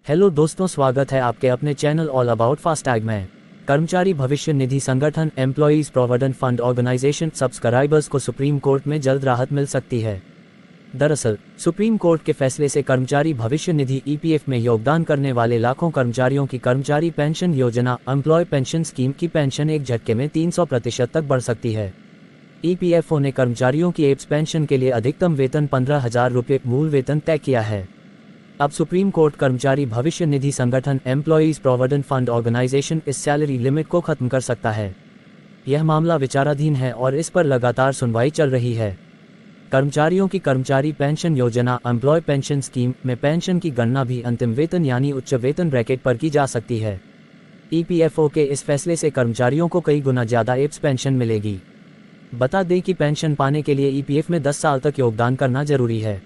Hello दोस्तों, स्वागत है आपके अपने चैनल ऑल अबाउट फास्टैग में। कर्मचारी भविष्य निधि संगठन employees provident fund organisation subscribers को सुप्रीम कोर्ट में जल्द राहत मिल सकती है। दरअसल सुप्रीम कोर्ट के फैसले से कर्मचारी भविष्य निधि ईपीएफ में योगदान करने वाले लाखों कर्मचारियों की कर्मचारी पेंशन योजना एम्प्लॉय पेंशन स्कीम की पेंशन एक झटके में 300% तक बढ़ सकती है। ईपीएफओ ने कर्मचारियों की एप्स पेंशन के लिए अधिकतम वेतन 15,000 रुपये मूल वेतन तय किया है। अब सुप्रीम कोर्ट कर्मचारी भविष्य निधि संगठन एम्प्लॉयज प्रोविडेंट फंड ऑर्गेनाइजेशन इस सैलरी लिमिट को खत्म कर सकता है। यह मामला विचाराधीन है और इस पर लगातार सुनवाई चल रही है। कर्मचारियों की कर्मचारी पेंशन योजना एम्प्लॉय पेंशन स्कीम में पेंशन की गणना भी अंतिम वेतन यानी उच्च वेतन ब्रैकेट पर की जा सकती है। ईपीएफओ के इस फैसले से कर्मचारियों को कई गुना ज़्यादा एप्स पेंशन मिलेगी। बता दें कि पेंशन पाने के लिए ईपीएफ में 10 साल तक योगदान करना जरूरी है।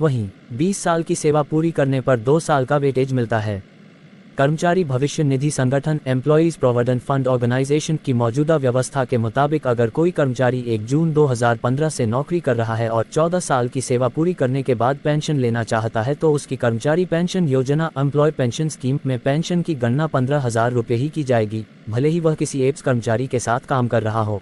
वहीं 20 साल की सेवा पूरी करने पर 2 साल का वेटेज मिलता है। कर्मचारी भविष्य निधि संगठन एम्प्लॉयज प्रोविडेंट फंड ऑर्गेनाइजेशन की मौजूदा व्यवस्था के मुताबिक अगर कोई कर्मचारी 1 जून 2015 से नौकरी कर रहा है और 14 साल की सेवा पूरी करने के बाद पेंशन लेना चाहता है तो उसकी कर्मचारी पेंशन योजना एम्प्लॉय पेंशन स्कीम में पेंशन की गणना 15,000 रुपये ही की जाएगी, भले ही वह किसी एप्स कर्मचारी के साथ काम कर रहा हो।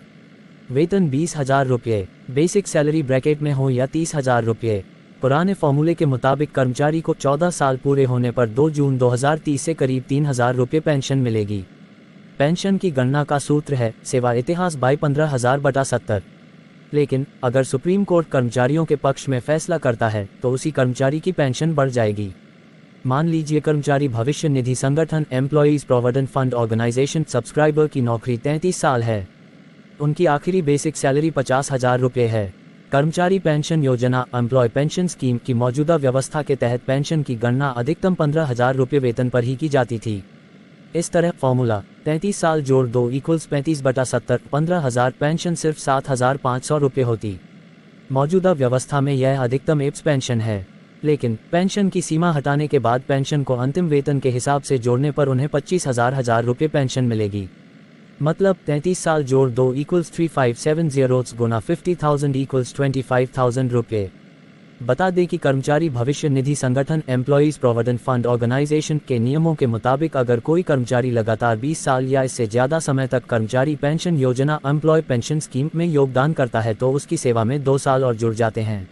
वेतन 20,000 रुपये बेसिक सैलरी ब्रैकेट में हो या 30,000 रुपये। पुराने फॉर्मूले के मुताबिक कर्मचारी को 14 साल पूरे होने पर 2 जून 2030 से करीब 3,000 रुपये पेंशन मिलेगी। पेंशन की गणना का सूत्र है सेवा इतिहास बाई 15,000/70। लेकिन अगर सुप्रीम कोर्ट कर्मचारियों के पक्ष में फैसला करता है तो उसी कर्मचारी की पेंशन बढ़ जाएगी। मान लीजिए कर्मचारी भविष्य निधि संगठन employees provident fund organisation subscriber की नौकरी 33 साल है। उनकी आखिरी बेसिक सैलरी 50,000 रुपये है। कर्मचारी पेंशन योजना एम्प्लॉय पेंशन स्कीम की मौजूदा व्यवस्था के तहत पेंशन की गणना अधिकतम 15,000 रुपये वेतन पर ही की जाती थी। इस तरह फॉर्मूला 33 साल जोड़ 2 = 35/70 15,000 पेंशन सिर्फ 7,500 रुपये होती। मौजूदा व्यवस्था में यह अधिकतम एप्स पेंशन है, लेकिन पेंशन की सीमा हटाने के बाद पेंशन को अंतिम वेतन के हिसाब से जोड़ने पर उन्हें 25,000 रुपये पेंशन मिलेगी। मतलब 33 साल जोड़ 2 = 3570 गुना 50,000 = 25,000 रुपये। बता दें कि कर्मचारी भविष्य निधि संगठन एम्प्लॉयज प्रोविडेंट फंड ऑर्गेनाइजेशन के नियमों के मुताबिक अगर कोई कर्मचारी लगातार 20 साल या इससे ज़्यादा समय तक कर्मचारी पेंशन योजना एम्प्लॉय पेंशन स्कीम में योगदान करता है तो उसकी सेवा में 2 साल और जुड़ जाते हैं।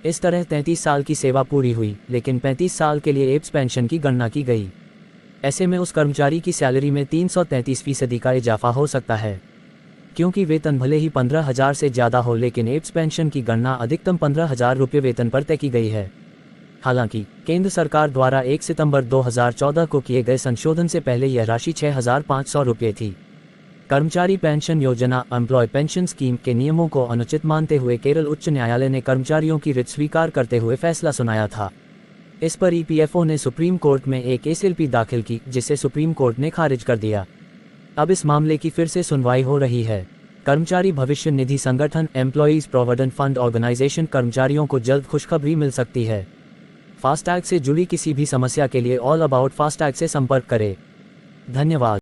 इस तरह 33 साल की सेवा पूरी हुई, लेकिन 35 साल के लिए एप्स पेंशन की गणना की गई। ऐसे में उस कर्मचारी की सैलरी में 333% का इजाफा हो सकता है। क्योंकि वेतन भले ही 15,000 से ज़्यादा हो, लेकिन एप्स पेंशन की गणना अधिकतम 15,000 रुपये वेतन पर तय की गई है। हालांकि केंद्र सरकार द्वारा 1 सितंबर 2014 को किए गए संशोधन से पहले यह राशि 6,500 रुपये थी। कर्मचारी पेंशन योजना एम्प्लॉय पेंशन स्कीम के नियमों को अनुचित मानते हुए केरल उच्च न्यायालय ने कर्मचारियों की रिट स्वीकार करते हुए फैसला सुनाया था। इस पर ईपीएफओ ने सुप्रीम कोर्ट में एक एसएलपी दाखिल की, जिसे सुप्रीम कोर्ट ने खारिज कर दिया। अब इस मामले की फिर से सुनवाई हो रही है। कर्मचारी भविष्य निधि संगठन एम्प्लॉयज प्रोविडेंट फंड ऑर्गेनाइजेशन कर्मचारियों को जल्द खुशखबरी मिल सकती है। फास्टैग से जुड़ी किसी भी समस्या के लिए ऑल अबाउट फास्टैग से संपर्क करें। धन्यवाद।